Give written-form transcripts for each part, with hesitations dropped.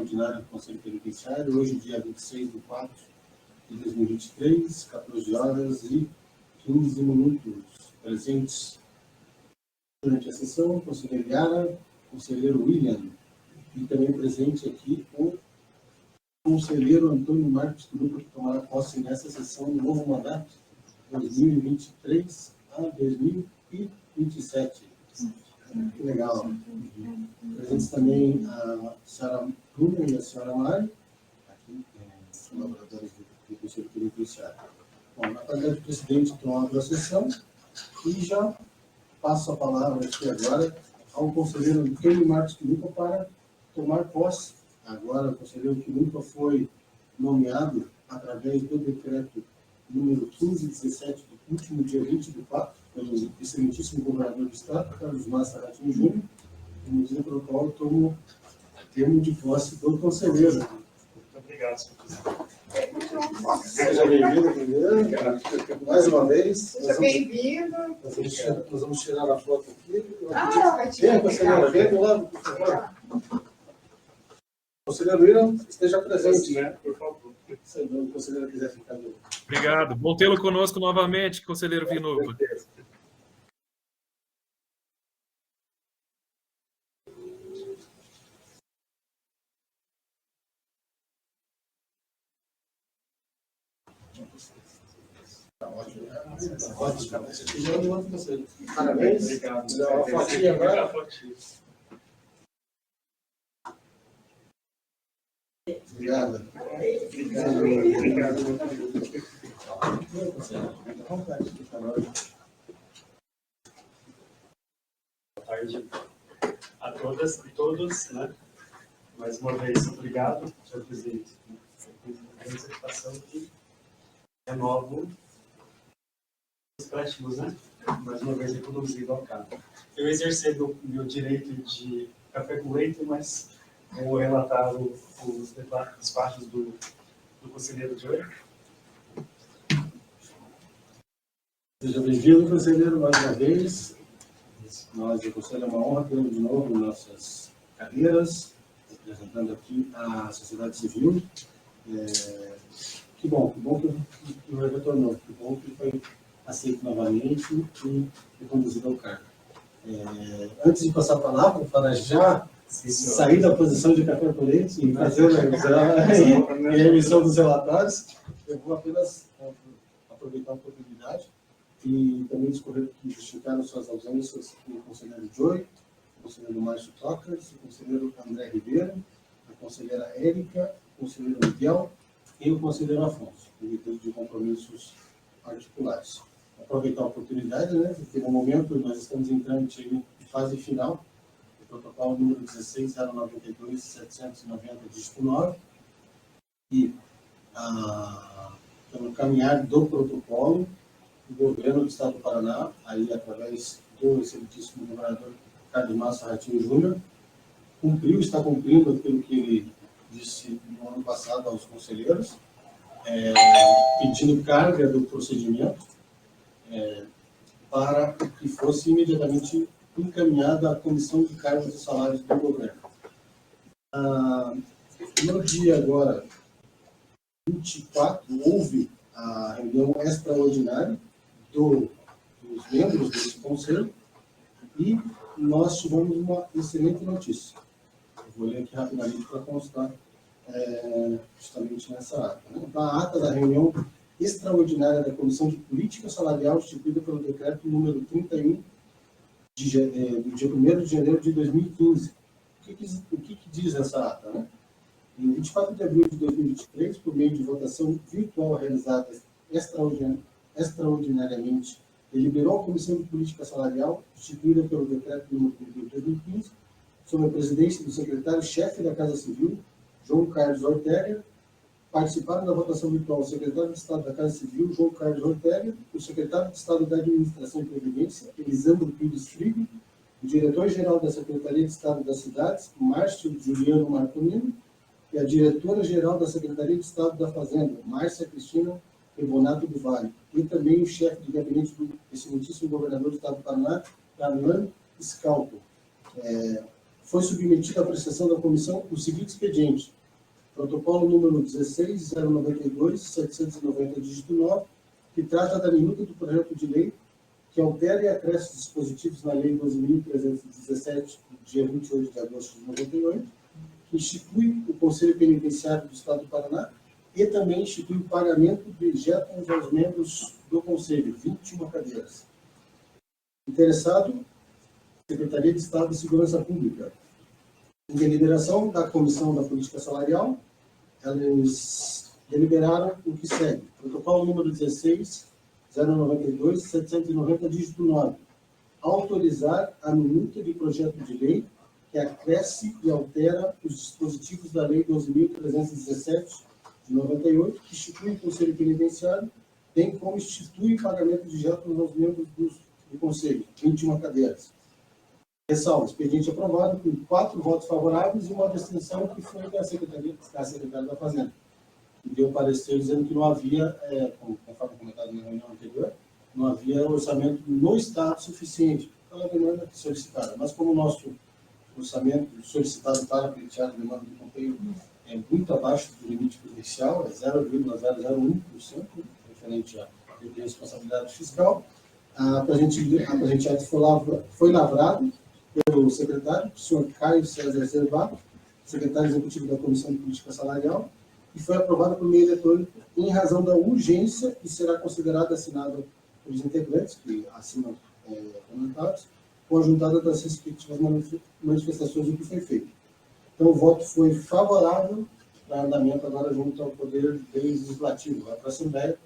ordinária do Conselho Penitenciário, hoje, dia 26 de 4 de 2023, 14 horas e 15 minutos. Presentes durante a sessão, o conselheiro Yara, o conselheiro William, e também presente aqui o conselheiro Antônio Marcos Grupo, que tomará posse nessa sessão do novo mandato, 2023 a 2027. Que legal. Presentes também a senhora Bruna e a senhora Mari, aqui, colaboradores do Conselho Penitenciário. Bom, na qualidade de presidente, então, abro a sessão e já passo a palavra aqui agora ao conselheiro Antônio Marcos Quilupa para tomar posse. Agora, o conselheiro Quilupa foi nomeado através do decreto número 1517, do último dia 20 de 4, pelo excelentíssimo governador do Estado, Carlos Massa Ratinho Júnior, e no dia pelo qual tomo termo de posse do conselheiro. Muito obrigado, senhor presidente. Seja bem-vindo primeiro, mais uma vez. Seja bem-vindo. Nós vamos tirar a foto aqui. Vai tirar. Vem, conselheiro, vem do lado, por favor. Conselheiro William, esteja presente, né? Por favor. Se o conselheiro quiser ficar ali. Obrigado. Bom tê-lo conosco novamente, conselheiro Vinuva. Ótimo. Parabéns. Obrigado. Uma fotinha agora. Obrigado. Obrigado. Boa tarde a todas e todos, né? Mais uma vez, obrigado, senhor presidente. A participação que renovo os préstimos, né? Mais uma vez, reproduzido ao cargo. Eu exercer meu direito de café com leite, mas vou relatar os despachos do conselheiro de hoje. Seja bem-vindo, conselheiro, mais uma vez. Nós, o Conselho, é uma honra tê-lo de novo em nossas cadeiras, representando aqui a sociedade civil. Que bom que o retornou, que bom que foi aceito novamente e conduzido ao cargo. Antes de passar a palavra, para já sair da posição de café com leite e fazer a emissão dos relatórios, eu vou apenas aproveitar a oportunidade e também discorrer que justificaram suas ausências o conselheiro Joey, o conselheiro Márcio Tocas, o conselheiro André Ribeiro, a conselheira Érica, o conselheiro Miguel e o conselheiro Afonso, em virtude de compromissos particulares. Aproveitar a oportunidade, né, porque no momento nós estamos entrando em fase final do protocolo número 16.092.790 dígito 9 e pelo caminhar do protocolo, o governo do Estado do Paraná, aí através do excelentíssimo governador Carlos Massa Ratinho Júnior, está cumprindo aquilo que ele disse no ano passado aos conselheiros, pedindo carga do procedimento para que fosse imediatamente encaminhada à Comissão de Cargos e Salários do governo. No dia agora, 24, houve a reunião extraordinária dos membros desse conselho e nós tivemos uma excelente notícia. Eu vou ler aqui rapidamente para constar justamente nessa ata. Né? A ata da reunião extraordinária da Comissão de Política Salarial instituída pelo decreto número 31 do dia 1º de janeiro de 2015. O que diz essa ata? Né? Em 24 de abril de 2023, por meio de votação virtual realizada extraordinariamente, deliberou a Comissão de Política Salarial, instituída pelo Decreto nº 31 de 2015, sob a presidência do secretário-chefe da Casa Civil, João Carlos Ortega. Participaram da votação virtual o secretário de Estado da Casa Civil, João Carlos Ortega, o secretário de Estado da Administração e Previdência, Elisandro Pires Frigo, o diretor-geral da Secretaria de Estado das Cidades, Márcio Juliano Marconino, e a diretora-geral da Secretaria de Estado da Fazenda, Márcia Cristina Rebonato do Vale, e também o chefe de gabinete do excelentíssimo governador do Estado do Paraná, Darlan Scalpo. Foi submetido à apreciação da comissão o seguinte expediente: Protocolo número 16.092/790, dígito 9, que trata da minuta do projeto de lei que altera e acresce dispositivos na Lei 12.317, do dia 28 de agosto de 98, que institui o Conselho Penitenciário do Estado do Paraná e também institui o pagamento de injetos aos membros do Conselho, 21 cadeiras. Interessado, Secretaria de Estado de Segurança Pública. Em deliberação da Comissão da Política Salarial, eles deliberaram o que segue. Protocolo número 16.092/790, dígito 9. Autorizar a minuta de projeto de lei que acresce e altera os dispositivos da Lei 12.317, de 98, que institui o Conselho Penitenciário, bem como institui o pagamento de injetos aos membros do Conselho, 21 cadeiras. Ressalva, expediente aprovado com 4 votos favoráveis e uma abstenção, que foi da Secretaria da Fazenda, que deu parecer dizendo que não havia, conforme comentado na reunião anterior, não havia orçamento no Estado suficiente para a demanda solicitada. Mas como o nosso orçamento solicitado para pleitear a demanda do Conselho é muito abaixo do limite prudencial, é 0,001%, referente à de responsabilidade fiscal, a presente ato foi lavrado pelo secretário, o senhor Caio César Zervato, secretário executivo da Comissão de Política Salarial, e foi aprovado por meio eletrônico em razão da urgência e será considerado assinado pelos integrantes, que assinam comentados, com a juntada das respectivas manifestações do que foi feito. Então, o voto foi favorável para andamento agora junto ao Poder Legislativo, para a Assembleia,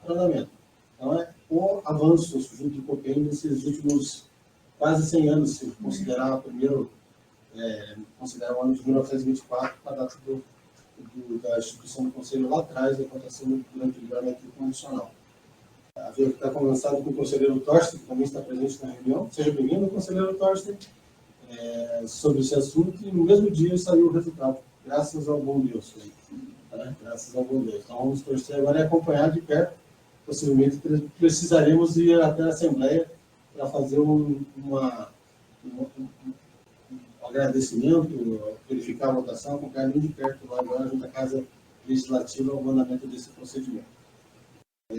para andamento. Então, é o avanço junto do COPEN nesses últimos quase 100 anos, se considerar considerar o ano de 1924, a data da instituição do Conselho lá atrás, acontecendo durante o livramento condicional. Havia que estar conversado com o conselheiro Torsten, que também está presente na reunião. Seja bem-vindo, conselheiro Torsten, sobre esse assunto, e no mesmo dia saiu o resultado, graças ao bom Deus. Graças ao bom Deus. Então, vamos torcer agora e acompanhar de perto. Possivelmente precisaremos ir até a Assembleia para fazer um agradecimento, verificar a votação, acompanhar bem de perto lá agora junto à Casa Legislativa ao mandamento desse procedimento.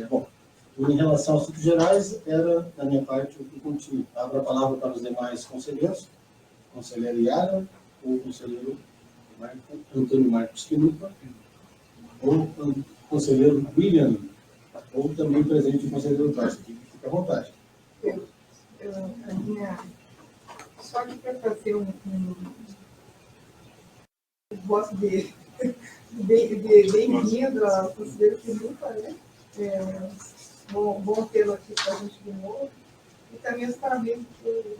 Bom, em relação aos assuntos gerais, era, da minha parte, o que continha. Abro a palavra para os demais conselheiros, conselheiro Yara, ou conselheiro Antônio Marcos Quinupa, ou conselheiro William, ou também presente o conselheiro Tarso. Fica à vontade. Só que para fazer um voto de bem-vindo ao conselheiro Quinupa, né? Bom tê-lo aqui com a gente de novo. E também os parabéns para o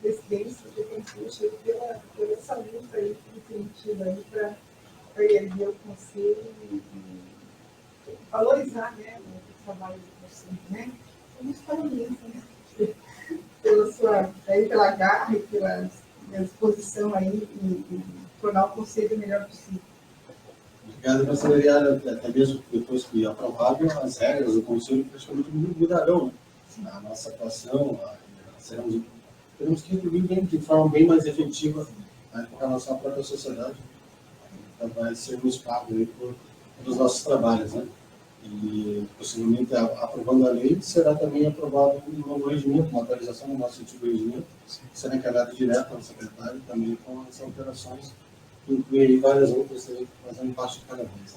presidente do Conselho pela essa luta aí que tem tido aí para erguer o Conselho e valorizar, né, o trabalho do Conselho, né? Muitos parabéns, né? Pela garra e pela disposição aí e tornar o Conselho melhor possível. Obrigado, conselheira. Até mesmo depois que aprovado, as regras do Conselho praticamente mudarão, né? A nossa atuação, teremos que incluir de forma bem mais efetiva, né, com relação à própria sociedade. Então, vai ser um espaço aí pelos nossos trabalhos, né? E, possivelmente, aprovando a lei, será também aprovado um novo regimento, uma atualização do nosso antigo regimento, que será encaminhado direto ao secretário, também com as alterações, que incluem várias outras aí, fazendo parte de cada vez,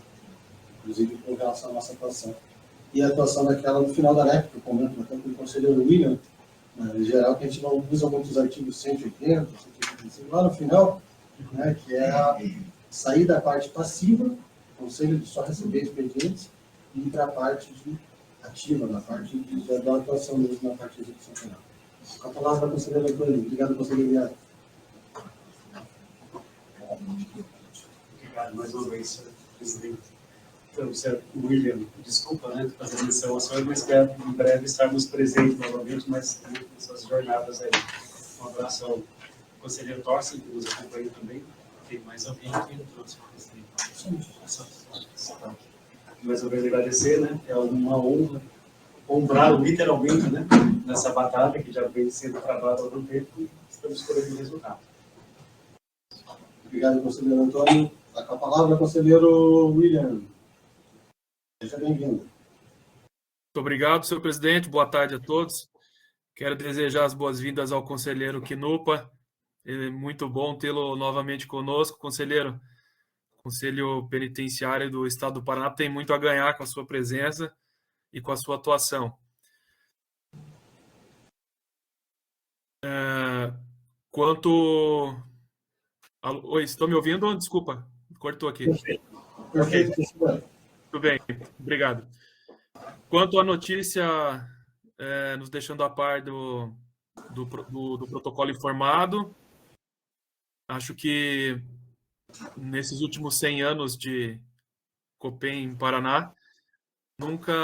inclusive com relação à nossa atuação. E a atuação daquela no final da época, eu comento até com o conselheiro William, em geral, que a gente não usa muitos artigos 180, 185, lá no final, né, que é a sair da parte passiva, o conselho de só receber expedientes, e para a parte ativa, na parte da atuação mesmo, na parte de execução penal. Com a palavra, conselheiro Antônio. Obrigado, conselheiro Viado. Obrigado mais uma vez, senhor presidente. Então, senhor William, desculpa, né, fazer menção ao senhor, mas espero em breve estarmos presentes novamente, mas nessas jornadas aí. Um abraço ao conselheiro Torsten, que nos acompanha também. Tem mais alguém aqui no próximo presidente? Mais uma vez agradecer, né? É uma honra comprar literalmente, né? Nessa batalha que já vem sendo travada há algum tempo e estamos colhendo o resultado. Obrigado, conselheiro Antônio. Está com a palavra, conselheiro William. Seja bem-vindo. Muito obrigado, senhor presidente. Boa tarde a todos. Quero desejar as boas-vindas ao conselheiro Quinupa. É muito bom tê-lo novamente conosco. Conselheiro, o Conselho Penitenciário do Estado do Paraná tem muito a ganhar com a sua presença e com a sua atuação. Oi, estão me ouvindo? Desculpa, cortou aqui. Perfeito. Tudo bem, obrigado. Quanto à notícia, nos deixando a par do protocolo informado, acho que nesses últimos 100 anos de COPEN em Paraná, nunca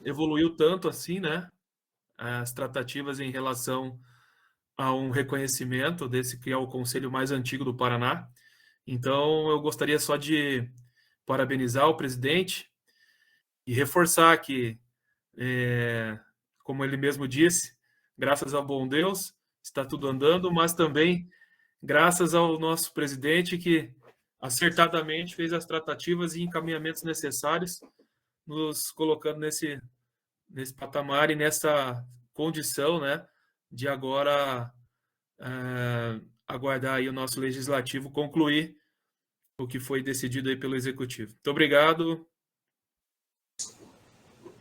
evoluiu tanto assim, né? As tratativas em relação a um reconhecimento desse que é o conselho mais antigo do Paraná. Então, eu gostaria só de parabenizar o presidente e reforçar que, como ele mesmo disse, graças ao bom Deus, está tudo andando, mas também graças ao nosso presidente que acertadamente fez as tratativas e encaminhamentos necessários, nos colocando nesse patamar e nessa condição, né, de agora aguardar aí o nosso legislativo concluir o que foi decidido aí pelo executivo. Muito obrigado.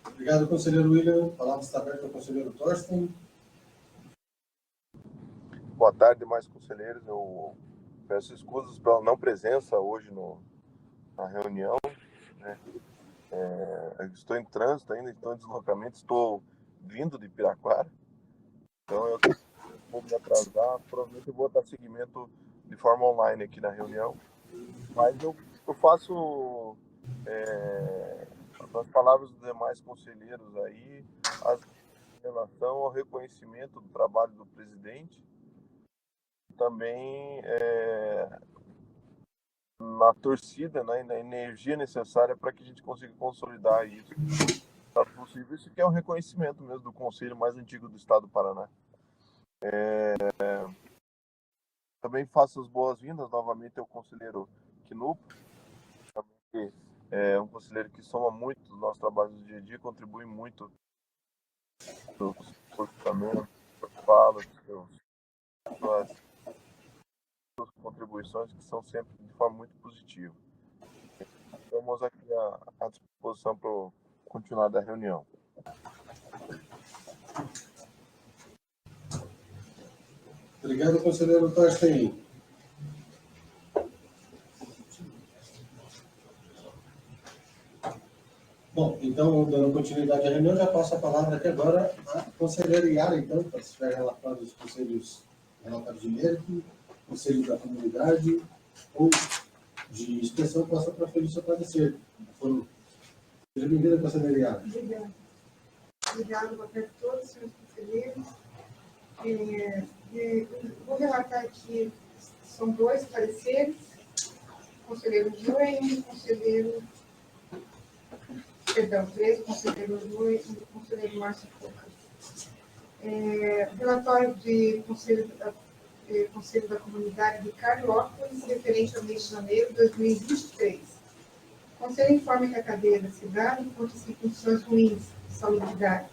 Obrigado, conselheiro William. A palavra está aberta ao conselheiro Thorsten. Boa tarde, demais conselheiros. Eu peço escusas pela não presença hoje na reunião, né? Estou em trânsito ainda, estou em deslocamento, estou vindo de Piraquara, então eu vou me atrasar, provavelmente eu vou dar seguimento de forma online aqui na reunião, mas eu faço as palavras dos demais conselheiros aí, em relação ao reconhecimento do trabalho do presidente, também na torcida, né, na energia necessária para que a gente consiga consolidar isso. Tá possível. Isso que é um reconhecimento mesmo do conselho mais antigo do estado do Paraná. Também faço as boas-vindas novamente ao conselheiro Quinupa, que é um conselheiro que soma muito do nosso trabalho do dia a dia, contribui muito no comportamento, falas, suas contribuições, que são sempre de forma muito positiva. Estamos aqui à disposição para o continuar da reunião. Obrigado, conselheiro Thorsten. Bom, então, dando continuidade à reunião, já passo a palavra aqui agora à conselheira Yara, então, para se estiver relatando os conselhos relatórios de mérito, conselhos da comunidade ou de expressão, possa proferir seu parecer. Seja bem-vinda, conselheira Yara. Obrigada. Obrigada, boa tarde a todos, senhores conselheiros. Vou relatar aqui, são 2 pareceres, o conselheiro João e o conselheiro, perdão, 3, o conselheiro João e o conselheiro Márcio Focas. Relatório de Conselho da Comunidade de Carlópolis, referente ao mês de janeiro de 2023. O Conselho informa que a cadeia da cidade encontra-se em condições ruins de salubridade,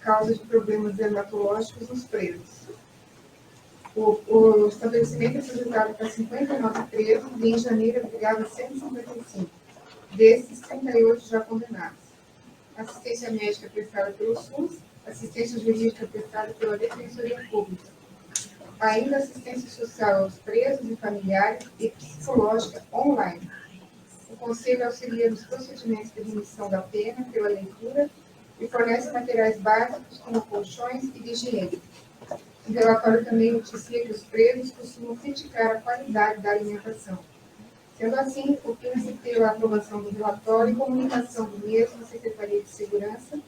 causa de problemas dermatológicos nos presos. O estabelecimento apresentado para 59 presos e em janeiro abrigava 155, desses 38 já condenados. Assistência médica prestada pelo SUS, assistência jurídica prestada pela Defensoria Pública. Ainda assistência social aos presos e familiares e psicológica online. O Conselho auxilia nos procedimentos de remissão da pena pela leitura e fornece materiais básicos como colchões e de higiene. O relatório também noticia que os presos costumam criticar a qualidade da alimentação. Sendo assim, opina-se pela aprovação do relatório e comunicação do mesmo à Secretaria de Segurança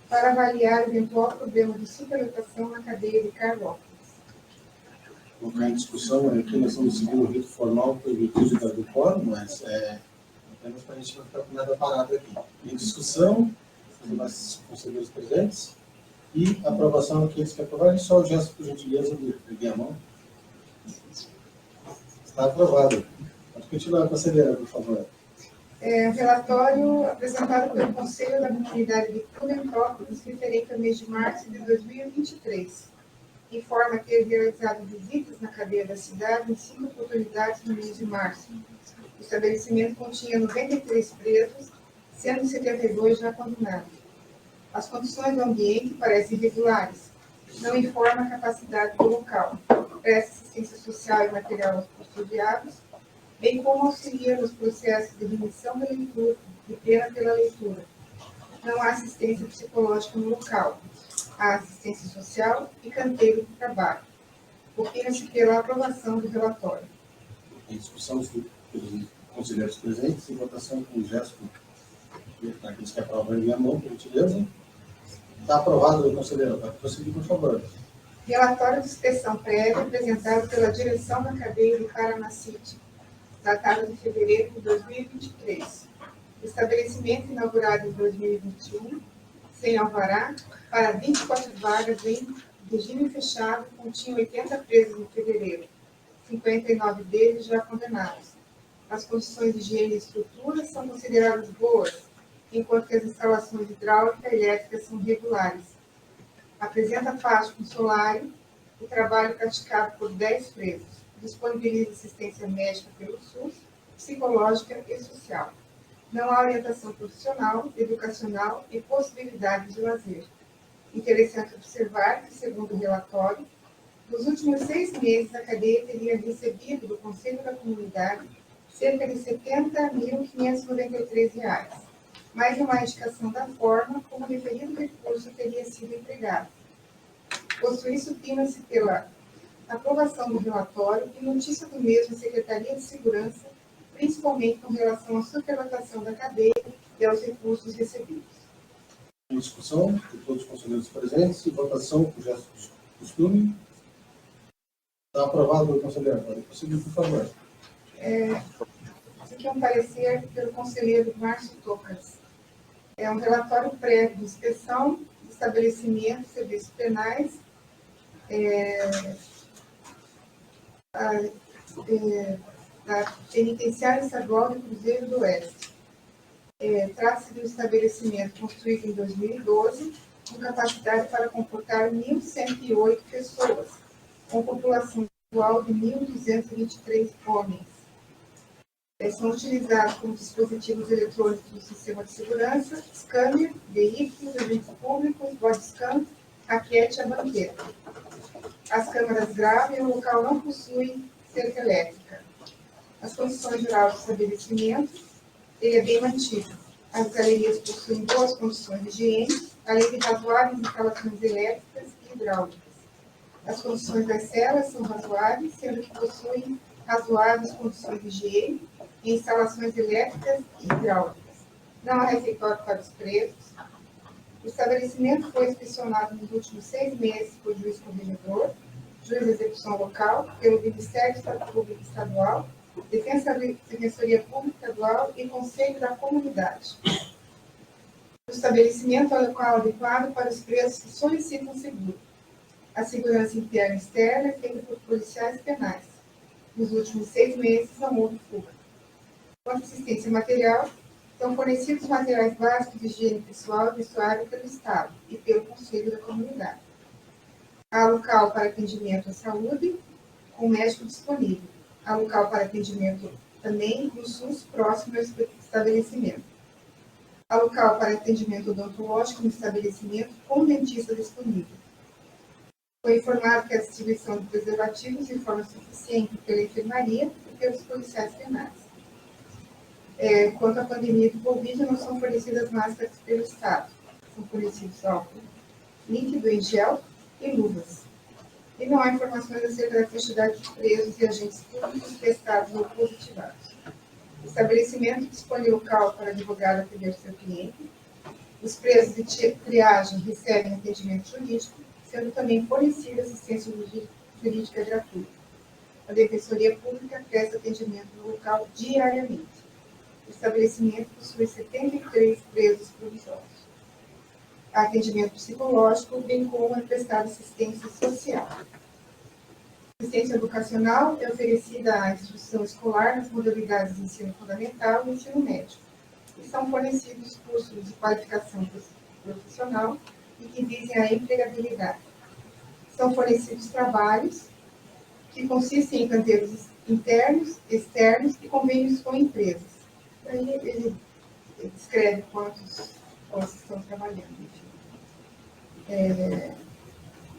para avaliar o eventual problema de superlotação na cadeia de Carlópolis. Vou colocar em discussão aqui, nós estamos seguindo o rito formal permitido do quórum, mas apenas para a gente não ficar com nada parado aqui. Em discussão, os demais conselheiros presentes e aprovação aqueles que aprovarem, só o gesto, por gentileza, de erguer a mão. Está aprovado. Continua, conselheira, por favor. Relatório apresentado pelo Conselho da Comunidade de Prudentópolis, referente ao mês de março de 2023. Informa ter realizado visitas na cadeia da cidade em 5 oportunidades no mês de março. O estabelecimento continha 93 presos, sendo 72 já condenados. As condições do ambiente parecem irregulares. Não informa a capacidade do local. Presta assistência social e material aos custodiados, bem como auxilia nos processos de remissão da leitura, de pena pela leitura. Não há assistência psicológica no local. Há assistência social e canteiro de trabalho. Opina-se pela aprovação do relatório. Em discussão pelos conselheiros presentes, em votação com o gesto daqueles que aprovam em mão, por gentileza. Está aprovado, conselheiro. Pode prosseguir, por favor. Relatório de inspeção prévia apresentado pela direção da cadeia de Paranacite, datado de fevereiro de 2023. Estabelecimento inaugurado em 2021, sem alvará, para 24 vagas em regime fechado, continha 80 presos em fevereiro, 59 deles já condenados. As condições de higiene e estrutura são consideradas boas, enquanto que as instalações hidráulicas e elétricas são regulares. Apresenta faixa com solário e trabalho praticado por 10 presos. Disponibiliza assistência médica pelo SUS, psicológica e social. Não há orientação profissional, educacional e possibilidade de lazer. Interessante observar que, segundo o relatório, nos últimos 6 meses, a cadeia teria recebido do Conselho da Comunidade cerca de R$ 70.593, mais uma indicação da forma como o referido recurso teria sido empregado. Posto isso, opina-se pela aprovação do relatório e notícia do mesmo à Secretaria de Segurança, principalmente com relação à superlotação da cadeia e aos recursos recebidos. Em discussão de todos os conselheiros presentes, em votação com o gesto de costume. Está aprovado, conselheiro. Pode prosseguir, por favor. Esse aqui é um parecer pelo conselheiro Márcio Tocas. É um relatório prévio de inspeção de estabelecimentos, serviços penais, da Penitenciária Estadual do Cruzeiro do Oeste. Trata-se de um estabelecimento construído em 2012, com capacidade para comportar 1.108 pessoas, com população atual de 1.223 homens. São utilizados como dispositivos eletrônicos do sistema de segurança, scanner, veículos, agentes públicos, body scan, raquete e a banqueta. As câmaras gravam e o local não possui cerca elétrica. As condições gerais do estabelecimento, ele é bem mantido. As galerias possuem boas condições de higiene, além de razoáveis instalações elétricas e hidráulicas. As condições das celas são razoáveis, sendo que possuem razoáveis condições de higiene e instalações elétricas e hidráulicas. Não há refeitório para os presos. O estabelecimento foi inspecionado nos últimos 6 meses por juiz corregedor, juiz de execução local, pelo Ministério da Estado Público Estadual, Defensoria Pública Estadual e Conselho da Comunidade. O estabelecimento é o local adequado para os presos que solicitam seguro. A segurança interna e externa é feita por policiais penais. Nos últimos 6 meses, não houve fuga. Quanto à assistência material, são fornecidos materiais básicos de higiene pessoal e vestuário pelo Estado e pelo Conselho da Comunidade. Há local para atendimento à saúde, com médico disponível. Há local para atendimento também no SUS próximo ao estabelecimento. Há local para atendimento odontológico no estabelecimento com dentista disponível. Foi informado que a distribuição de preservativos de forma suficiente pela enfermaria e pelos policiais penais. Quanto à pandemia do Covid, não são fornecidas máscaras pelo Estado. São fornecidos álcool líquido em gel e luvas. E não há informações acerca da quantidade de presos e agentes públicos testados ou positivados. O estabelecimento dispõe local para advogado atender seu cliente. Os presos de triagem recebem atendimento jurídico, sendo também fornecida assistência jurídica gratuita. A Defensoria Pública presta atendimento no local diariamente. O estabelecimento possui 73 presos provisórios. Há atendimento psicológico, bem como é prestada assistência social. Assistência educacional é oferecida à instituição escolar nas modalidades de ensino fundamental e ensino médio. E são fornecidos cursos de qualificação profissional e que visem a empregabilidade. São fornecidos trabalhos que consistem em canteiros internos, externos e convênios com empresas. Aí ele descreve quantos estão trabalhando.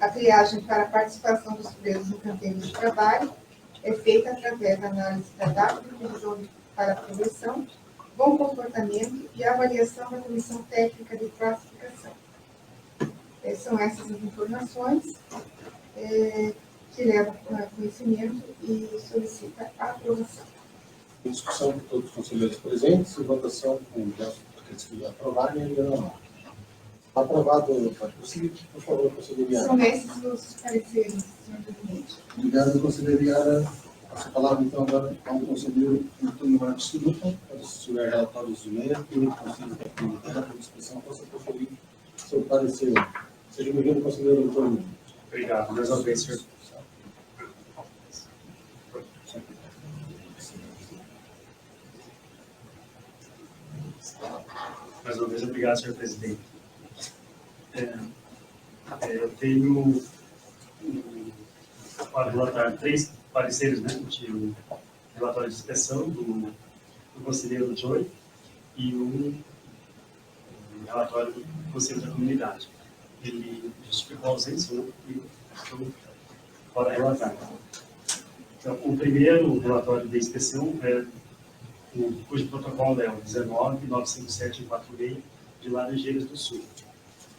A triagem para a participação dos presos no canteiro de trabalho é feita através da análise da data de previsão para a progressão, bom comportamento e avaliação da comissão técnica de classificação. São essas as informações que levam a conhecimento e solicita a aprovação. Em discussão por todos os conselheiros presentes e votação com aqueles que aprovarem e não. Aprovado, pode prosseguir, por favor, conselheira Yara. São esses os pareceres, senhor presidente. Obrigado, conselheira Yara. Passo a palavra, então, agora ao conselheiro Antônio Marcos Silupa, para estiver relatórios de mérito, o conselho da comunidade, de inspeção, possa proferir seu parecer. Seja bem-vindo, conselheiro Antônio. Obrigado. Mais uma vez, senhor. Mais uma vez, obrigado, senhor presidente. Eu tenho para relatar 3 pareceres, né? O relatório de inspeção do conselheiro Joy e o relatório do conselho da comunidade. Ele justificou a ausência, né? E estou para relatar. Então, o primeiro relatório de inspeção cujo protocolo é o 19.957.46 de Laranjeiras do Sul.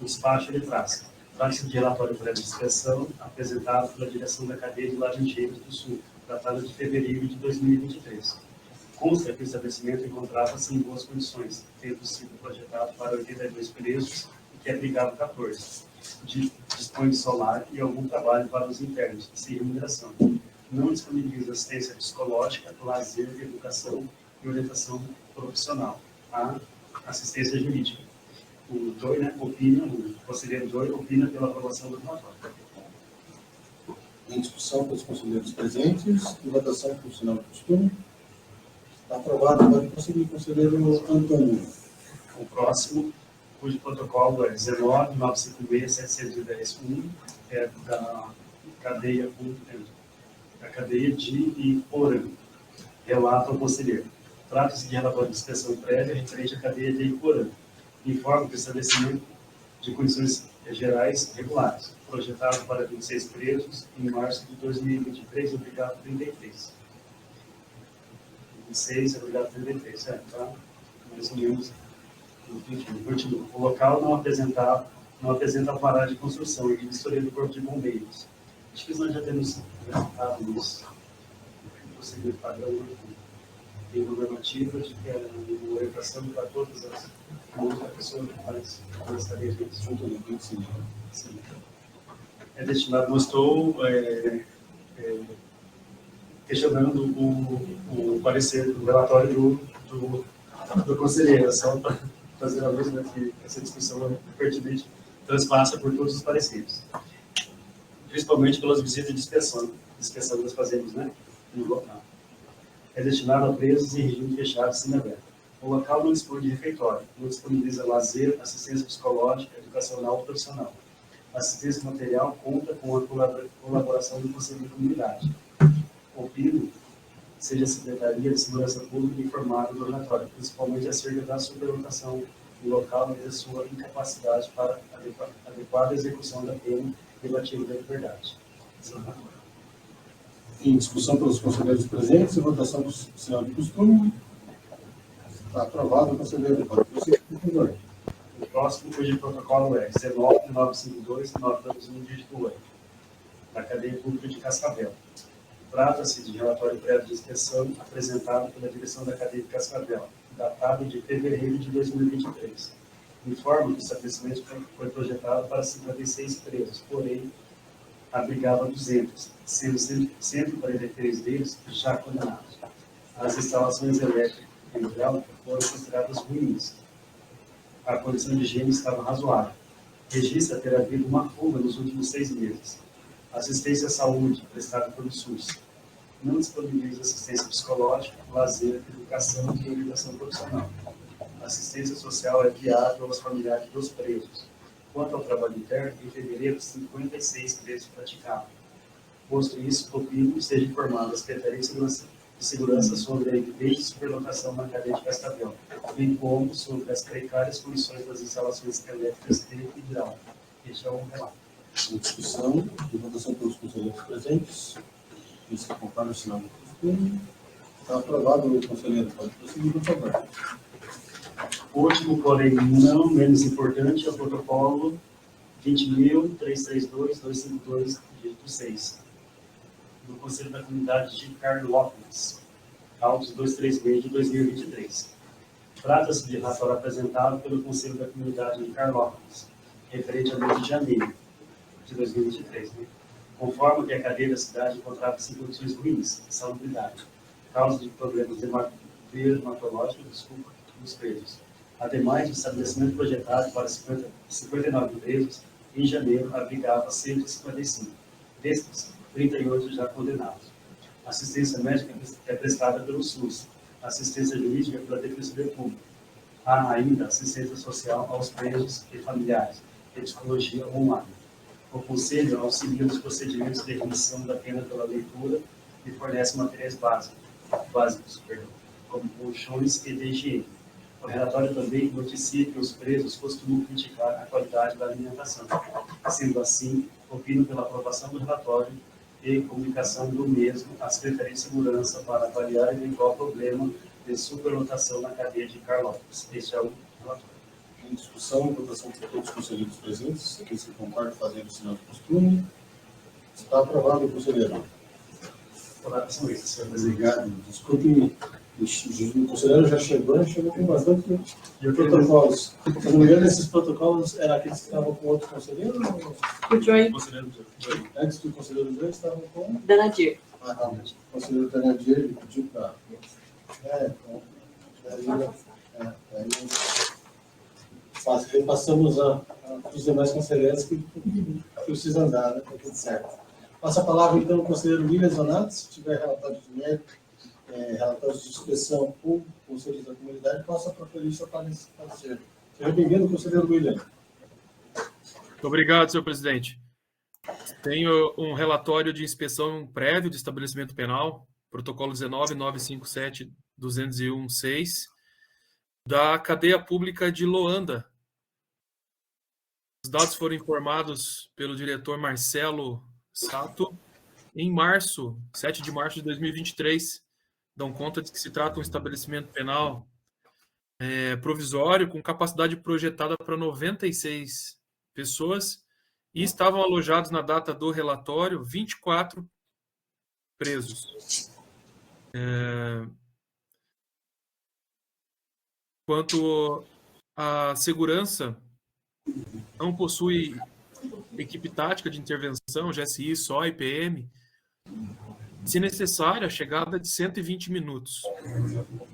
O despacho ele traz. Trata-se de relatório prévio de inspeção apresentado pela direção da cadeia de Laranjeiras do Sul, datado de fevereiro de 2023. Consta que o estabelecimento encontrava-se em boas condições, tendo sido projetado para 82 presos e que abrigava 14. Dispõe de solar e algum trabalho para os internos, sem remuneração. Não disponibiliza assistência psicológica, lazer, educação e orientação profissional. A assistência jurídica. O Joy, né, o conselheiro Joy opina pela aprovação do relatório. Em discussão pelos conselheiros presentes e votação funcional do costume. Está aprovado. Pode prosseguir, conselheiro Antônio. O próximo, cujo protocolo é 19.956.710.1, é da cadeia de Iporã. Relata o conselheiro. Trata-se de relatório de inspeção prévia referente à cadeia de Iporã. Informa que o estabelecimento de condições gerais regulares, projetado para 26 presos em março de 2023, obrigado 33. 26, obrigado 33, certo? Tá? Mais ou menos. Continua. O local não apresenta alvará de construção e de vistoria do Corpo de Bombeiros. Acho que nós já temos apresentado isso. Procedimento padrão, tem uma normativa de que é uma orientação para todas as pessoas que faz as tarefas junto ao ensino. É destinado, não estou questionando o parecer do relatório do conselheiro, só para fazer a luz, né, que essa discussão é pertinente, transpassa por todos os pareceres, principalmente pelas visitas de inspeção que nós fazemos, né, no local. É destinado a presos em regime fechado semiaberto. O local não dispõe de refeitório, não disponibiliza lazer, assistência psicológica, educacional ou profissional. A assistência material conta com a colaboração do Conselho de Comunidade. Opino seja a Secretaria de Segurança Pública informada do relatório, principalmente acerca da superlotação do local e da sua incapacidade para adequada execução da pena relativa da liberdade. Em discussão pelos conselheiros presentes e votação do sinal de costume. Está aprovado, conselheiro. Pode prosseguir, por favor. O próximo, cujo protocolo é 19.952.928, da cadeia pública de Cascavel. Trata-se de relatório prévio de inspeção apresentado pela direção da cadeia de Cascavel, datado de fevereiro de 2023. Informa que o estabelecimento foi projetado para 56 presos, porém, abrigava 200, sendo 143 deles já condenados. As instalações elétricas e hidráulicas foram consideradas ruins. A condição de higiene estava razoável. Registra ter havido uma fuga nos últimos 6 meses. Assistência à saúde, prestada pelo SUS. Não disponibiliza assistência psicológica, lazer, educação e orientação profissional. Assistência social é viável aos familiares dos presos. Quanto ao trabalho interno, em fevereiro, 56 presos praticavam. Posto isso, opino que seja informado a Secretaria de Segurança sobre a evidente superlotação na cadeia de Cascavel, bem como sobre as precárias condições das instalações elétricas e hidráulicas. Este é um relato. Em discussão e votação pelos conselheiros presentes. Isso que acompanha o sinal do costume. Está aprovado, o conselheiro. Pode prosseguir, por favor. Último, porém não menos importante, é o protocolo 20.332.252, dígito 6, do Conselho da Comunidade de Carlópolis, autos 236 de 2023. Trata-se de relatório apresentado pelo Conselho da Comunidade de Carlópolis, referente ao mês de janeiro de 2023, né? Conforme que a cadeia da cidade encontrava-se em condições ruins de salubridade, causa de problemas dermatológicos dos presos. Ademais, o estabelecimento projetado para 59 presos, em janeiro, abrigava 155. Destes, 38 já condenados. Assistência médica é prestada pelo SUS. Assistência jurídica pela Defensoria Pública. Há ainda assistência social aos presos e familiares, e psicologia online. O Conselho auxilia nos procedimentos de remissão da pena pela leitura e fornece materiais básicos, como colchões e de higiene. O relatório também noticia que os presos costumam criticar a qualidade da alimentação. Sendo assim, opino pela aprovação do relatório e comunicação do mesmo à Secretaria de Segurança para avaliar eventual problema de superlotação na cadeia de Carlópolis. Este é o relatório. Em discussão e votação por todos os conselheiros presentes. Aqueles que concordam fazendo o sinal do costume. Está aprovado, conselheiro. São esses, senhor presidente. Obrigado. Desculpe, o conselheiro já chegou com bastante protocolos. Se não me engano, esses protocolos eram aqueles que estavam com outro conselheiro? O Joy Antes do conselheiro Joy, estavam com... Danadir. Ah, não. O conselheiro Danadir, ele pediu para... Então... Aí passamos para os demais conselheiros que precisam andar, né? Está tudo certo. Passa a palavra, então, ao conselheiro William Zanatti, se tiver relatórios de mérito, relatórios de inspeção ou conselhos da comunidade, passa para a polícia parecer. Seja bem-vindo, conselheiro William. Muito obrigado, senhor presidente. Tenho um relatório de inspeção prévio de estabelecimento penal, protocolo 19.957.201.6, da cadeia pública de Loanda. Os dados foram informados pelo diretor Marcelo Sato em março, 7 de março de 2023. Dão conta de que se trata de um estabelecimento penal provisório com capacidade projetada para 96 pessoas e estavam alojados na data do relatório 24 presos. Quanto à segurança, não possui equipe tática de intervenção, GSI, SO e PM. Se necessário, a chegada de 120 minutos.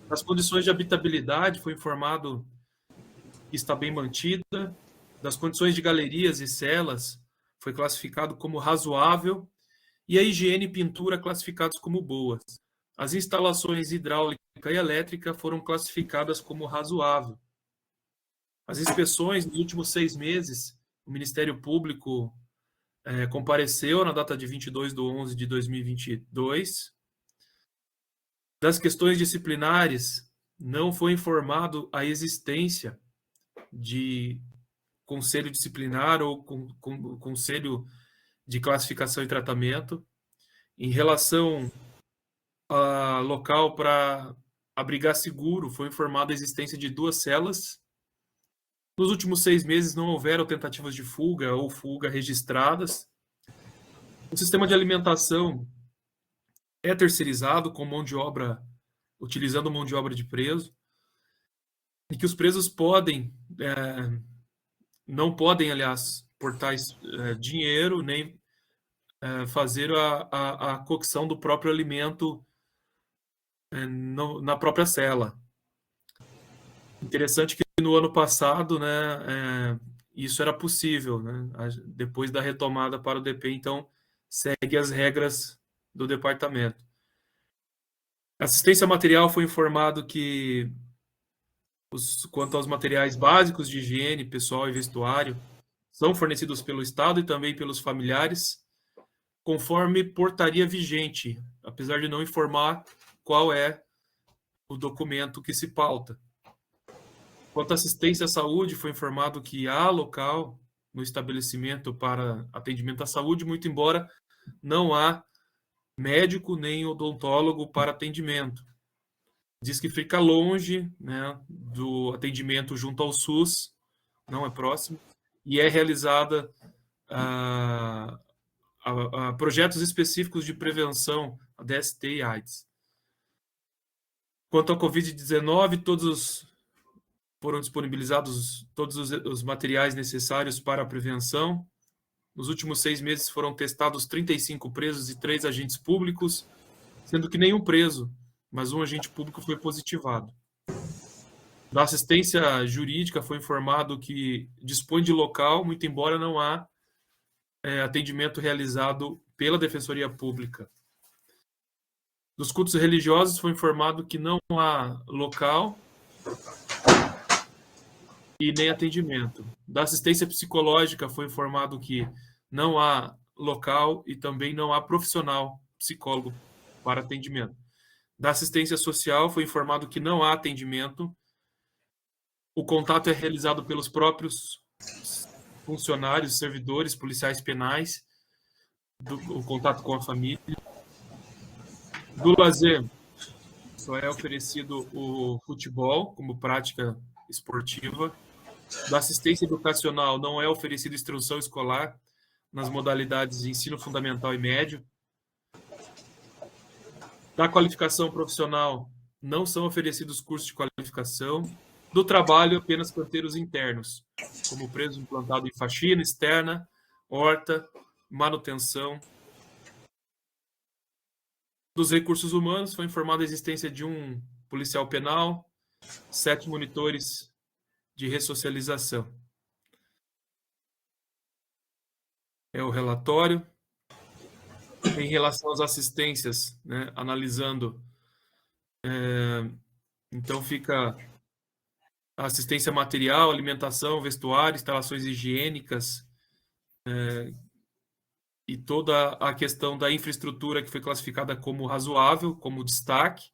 Nas condições de habitabilidade, foi informado que está bem mantida. Das condições de galerias e celas, foi classificado como razoável. E a higiene e pintura classificados como boas. As instalações hidráulica e elétrica foram classificadas como razoável. As inspeções nos últimos 6 meses, o Ministério Público compareceu na data de 22/11 de 2022. Das questões disciplinares, não foi informado a existência de conselho disciplinar ou conselho de classificação e tratamento. Em relação a local para abrigar seguro, foi informada a existência de 2 celas. Nos últimos 6 meses não houveram tentativas de fuga ou fuga registradas. O sistema de alimentação é terceirizado com mão de obra, utilizando mão de obra de preso, e que os presos não podem, aliás, portar dinheiro, nem fazer a cocção do próprio alimento na própria cela. Interessante que no ano passado, né, isso era possível, né, depois da retomada para o DP, então segue as regras do departamento. Assistência material foi informado que, quanto aos materiais básicos de higiene, pessoal e vestuário, são fornecidos pelo Estado e também pelos familiares, conforme portaria vigente, apesar de não informar qual é o documento que se pauta. Quanto à assistência à saúde, foi informado que há local no estabelecimento para atendimento à saúde, muito embora não há médico nem odontólogo para atendimento. Diz que fica longe, né, do atendimento junto ao SUS, não é próximo, e é realizada a projetos específicos de prevenção a DST e AIDS. Quanto à Covid-19, foram disponibilizados todos os materiais necessários para a prevenção. Nos últimos 6 meses foram testados 35 presos e 3 agentes públicos, sendo que nenhum preso, mas um agente público foi positivado. Da assistência jurídica foi informado que dispõe de local, muito embora não há atendimento realizado pela Defensoria Pública. Dos cultos religiosos foi informado que não há local e nem atendimento. Da assistência psicológica foi informado que não há local e também não há profissional psicólogo para atendimento. Da assistência social foi informado que não há atendimento. O contato é realizado pelos próprios funcionários, servidores, policiais penais, o contato com a família. Do lazer, só é oferecido o futebol como prática esportiva. Da assistência educacional, não é oferecida instrução escolar nas modalidades de ensino fundamental e médio. Da qualificação profissional, não são oferecidos cursos de qualificação. Do trabalho, apenas canteiros internos, como preso implantado em faxina externa, horta, manutenção. Dos recursos humanos, foi informada a existência de um policial penal, 7 monitores de ressocialização. É o relatório. Em relação às assistências, né, analisando, então fica a assistência material, alimentação, vestuário, instalações higiênicas, e toda a questão da infraestrutura que foi classificada como razoável, como destaque,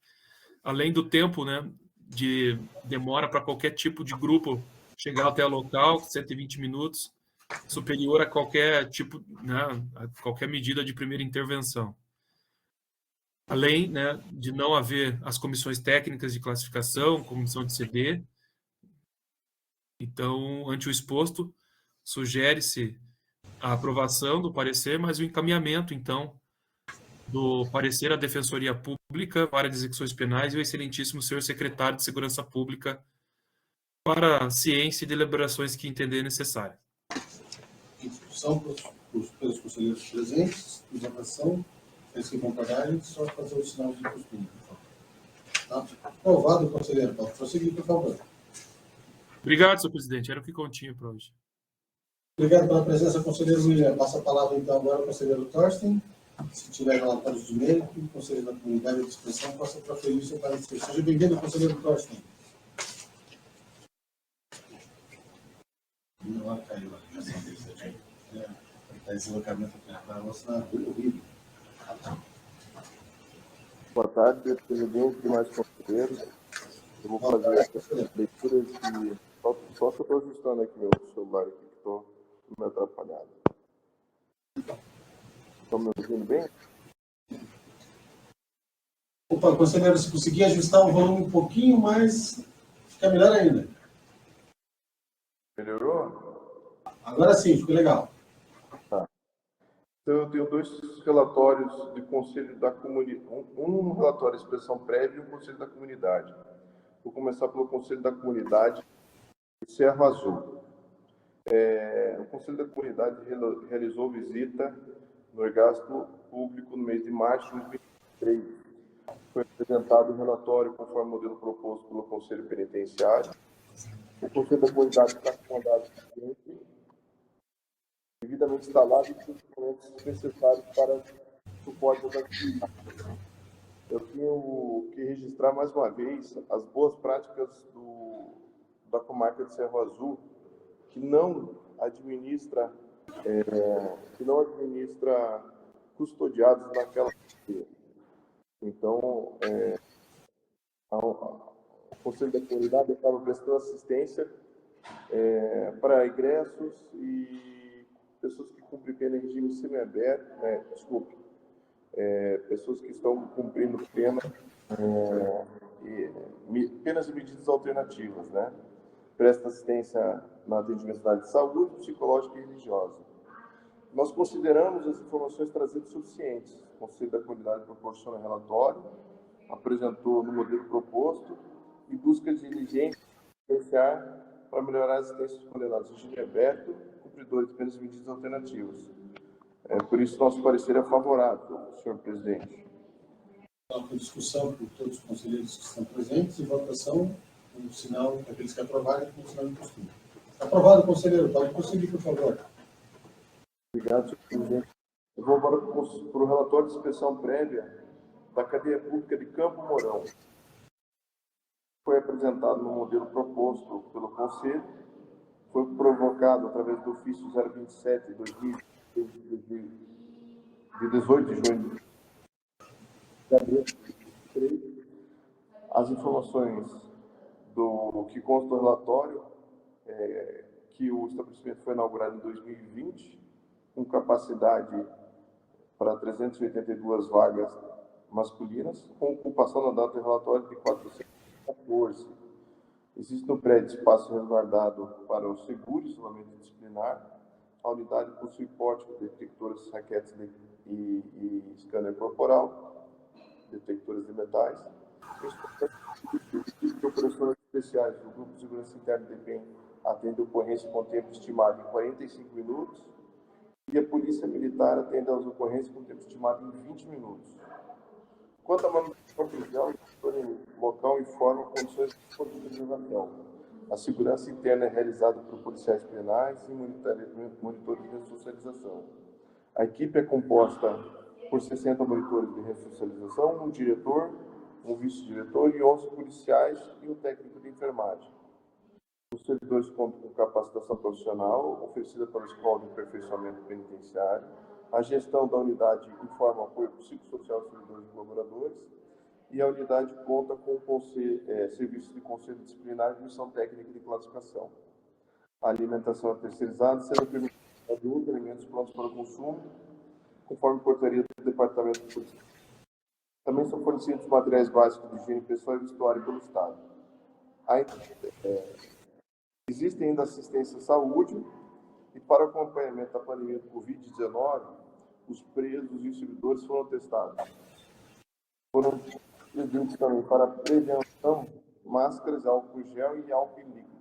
além do tempo, né, de demora para qualquer tipo de grupo chegar até o local, 120 minutos, superior a qualquer tipo, né, a qualquer medida de primeira intervenção. Além, né, de não haver as comissões técnicas de classificação, comissão de CD. Então, ante o exposto, sugere-se a aprovação do parecer, mas o encaminhamento, então, do parecer à Defensoria Pública para as execuções penais e o excelentíssimo senhor secretário de Segurança Pública para ciência e deliberações que entender necessárias. Em discussão pelos conselheiros presentes, em votação, eles que concordarem, só fazer o sinal de costume, por favor. Tá? Aprovado, conselheiro. Pode prosseguir, por favor. Obrigado, senhor presidente. Era o que continha para hoje. Obrigado pela presença, conselheiro William. Passa a palavra, então, agora ao conselheiro Thorsten. Se tiver relatórios de mérito, o conselheiro da comunidade de expressão possa proferir o seu parecer. Seja bem-vindo, conselheiro Thorsten. Minha hora caiu aqui, já sabia que você tinha. Está esse deslocamento para mostrar horrível. Boa tarde, presidente e demais conselheiros. Eu vou fazer essa leitura de... Só que eu estou ajustando aqui meu celular, aqui, que estou meio atrapalhado. Estão me ouvindo bem? Opa, conselheiro, se conseguir ajustar o volume um pouquinho mais, fica melhor ainda. Melhorou? Agora sim, ficou legal. Tá. Então, eu tenho 2 relatórios de conselho da comunidade. Um relatório de expressão prévia e um conselho da comunidade. Vou começar pelo conselho da comunidade de Serra Azul. O conselho da comunidade realizou visita no ergástulo público no mês de março de 2023. Foi apresentado o relatório conforme o modelo proposto pelo Conselho Penitenciário. O Conselho da Comunidade está comandado por devidamente instalados e com os instrumentos necessários para o suporte das atividades. Eu tenho que registrar mais uma vez as boas práticas da comarca de Cerro Azul, que não administra custodiados naquela área. Então, o Conselho da Comunidade acaba prestando assistência para egressos e pessoas que cumprem pena em regime semiaberto, pessoas que estão cumprindo penas e medidas alternativas, né? Presta assistência na atendimento de saúde, psicológica e religiosa. Nós consideramos as informações trazidas suficientes. O Conselho da Comunidade proporciona relatório, apresentou no modelo proposto e busca diligência para melhorar a assistência dos condenados em regime aberto, cumpridores de penas e medidas alternativas. Por isso, nosso parecer é favorável, senhor presidente. Então, com discussão por todos os conselheiros que estão presentes e votação, um sinal daqueles que aprovarem, com o sinal de costume. Aprovado, conselheiro. Pode prosseguir, por favor. Obrigado, senhor presidente. Eu vou agora para o relatório de inspeção prévia da cadeia pública de Campo Mourão. Foi apresentado no modelo proposto pelo Conselho, foi provocado através do ofício 027 de 18 de junho de 2023. As informações do que consta do relatório que o estabelecimento foi inaugurado em 2020, com capacidade para 382 vagas masculinas, com ocupação na data do relatório de 414. Existe no prédio espaço resguardado para o seguro e isolamento disciplinar. A unidade possui pórtico, detectores, raquetes e scanner corporal, detectores de metais. Os operações especiais do Grupo de Segurança Interna de DEPEN atende a ocorrência com tempo estimado em 45 minutos e a Polícia Militar atende às ocorrências com tempo estimado em 20 minutos. Quanto à manutenção policial, o local informa condições de condicionamento. A segurança interna é realizada por policiais penais e monitores de ressocialização. A equipe é composta por 60 monitores de ressocialização, um diretor, um vice-diretor e 11 policiais e um técnico de enfermagem. Os servidores contam com capacitação profissional oferecida pela Escola de Aperfeiçoamento Penitenciário. A gestão da unidade informa apoio psicossocial aos servidores e colaboradores. E a unidade conta com serviço de conselho disciplinar e missão técnica de classificação. A alimentação é terceirizada, sendo permitida adulto, alimentos prontos para o consumo, conforme portaria do Departamento de Polícia. Também são fornecidos materiais básicos de higiene pessoal e vestuário pelo Estado. Existe ainda assistência à saúde e para o acompanhamento da pandemia do Covid-19, os presos e os servidores foram testados. Foram presentes também para prevenção, máscaras, álcool gel e álcool em líquido.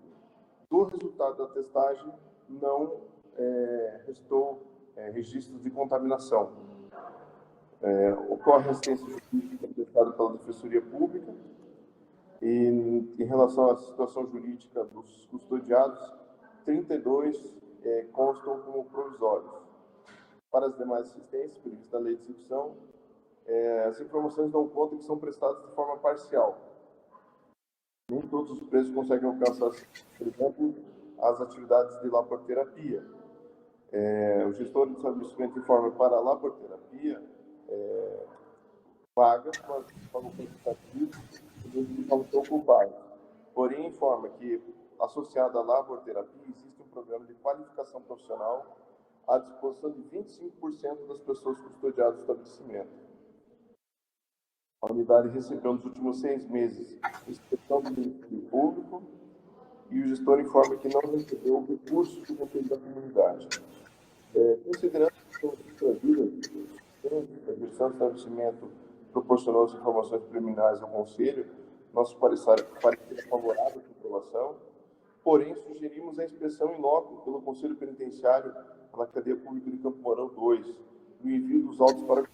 Do resultado da testagem, não restou registros de contaminação. Ocorre assistência jurídica prestada pela Defensoria Pública e, em relação à situação jurídica dos custodiados, 32 constam como provisórios. Para as demais assistências, previstas na lei de execução, as informações dão conta que são prestadas de forma parcial. Nem todos os presos conseguem alcançar, por exemplo, as atividades de laborterapia. O gestor do estabelecimento informa para a laborterapia vagas para o quantitativo que não estão ocupados. Porém, informa que, associado à laborterapia, existe um programa de qualificação profissional à disposição de 25% das pessoas custodiadas do estabelecimento. A unidade recebeu nos últimos 6 meses inspeção do Ministério Público e o gestor informa que não recebeu o recurso do Conselho da Comunidade. Considerando que a gestão do estabelecimento proporcionou as informações preliminares ao Conselho, nosso parecer é favorável à aprovação, porém sugerimos a inspeção em loco pelo Conselho Penitenciário na Cadeia Pública de Campo Mourão 2, o envio dos autos para a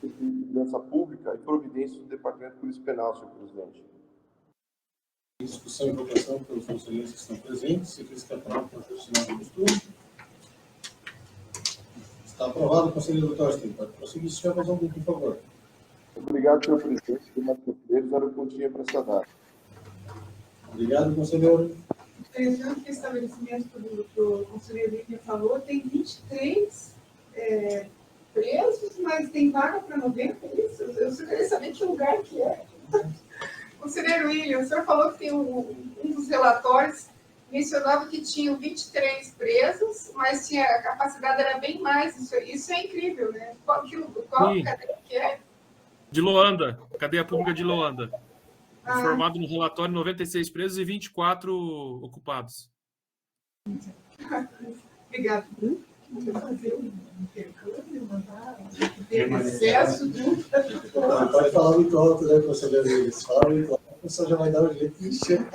Segurança Pública e providências do Departamento de Polícia Penal, senhor presidente. Em discussão e votação pelos conselheiros que estão presentes, aqueles que aprovam por sinal de costume. Está aprovado, conselheiro Torsten. Pode prosseguir, se tiver mais algum, por favor. Obrigado, senhor presidente. Demais conselheiros, era o que eu tinha para essa data. Obrigado, conselheiro. Interessante que o estabelecimento que o conselheiro William falou tem 23 presos, mas tem vaga para 90, é isso? Eu só queria saber que lugar que é. Conselheiro William, o senhor falou que tem um dos relatórios mencionava que tinham 23 presos, mas a capacidade era bem mais. Isso é incrível, né? Qual cadeia que é? De Loanda, cadeia pública de Loanda. Ah. Informado no relatório, 96 presos e 24 ocupados. Obrigada. Fazer um intercâmbio, mandar ter acesso junto. Pode falar muito alto, né, conselheiro William? Se falar muito alto, a pessoa já vai dar um jeito de encher.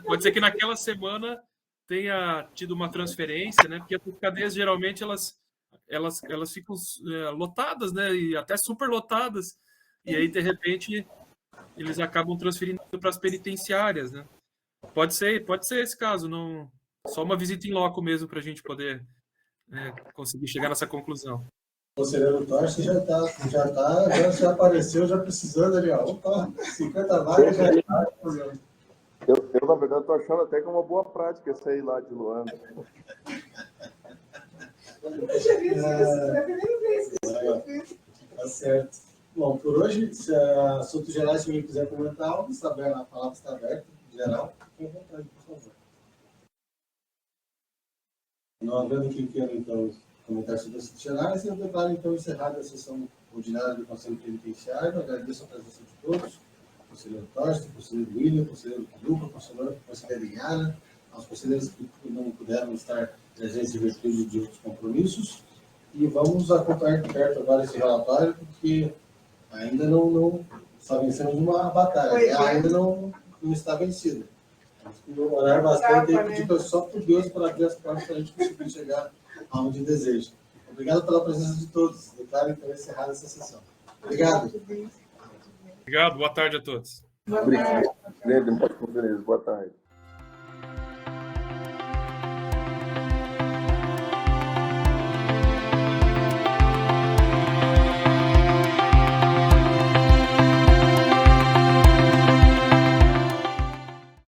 Pode ser que naquela semana tenha tido uma transferência, né? Porque as cadeias geralmente elas ficam lotadas, né? E até superlotadas. E aí, de repente, eles acabam transferindo para as penitenciárias, né? Pode ser esse caso, não só uma visita em loco mesmo para a gente poder conseguir chegar nessa conclusão. O conselheiro Torsten já apareceu, já precisando ali, ó. Opa, 50 vagas já está. Eu, na verdade, estou achando até que é uma boa prática sair lá de Luanda. Tá certo. Bom, por hoje, se assuntos gerais, se alguém quiser comentar, a palavra está aberta, em geral, fique à vontade, por favor. Não havendo quem queira, então, comentar sobre assuntos gerais, eu declaro, então, encerrada a sessão ordinária do Conselho Penitenciário. Agradeço a presença de todos, conselheiro Torsten, conselheiro William, conselheiro Luca, conselheiro Yara, aos conselheiros que não puderam estar presentes em virtude de outros compromissos. E vamos acompanhar de perto agora esse relatório, porque ainda não está vencendo uma batalha, ainda não está vencida. Temos que orar bastante e pedir só por Deus para abrir as portas para a gente conseguir chegar aonde deseja. Obrigado pela presença de todos. Declaro então encerrada essa sessão. Obrigado. Obrigado, boa tarde a todos. Obrigado. Boa tarde.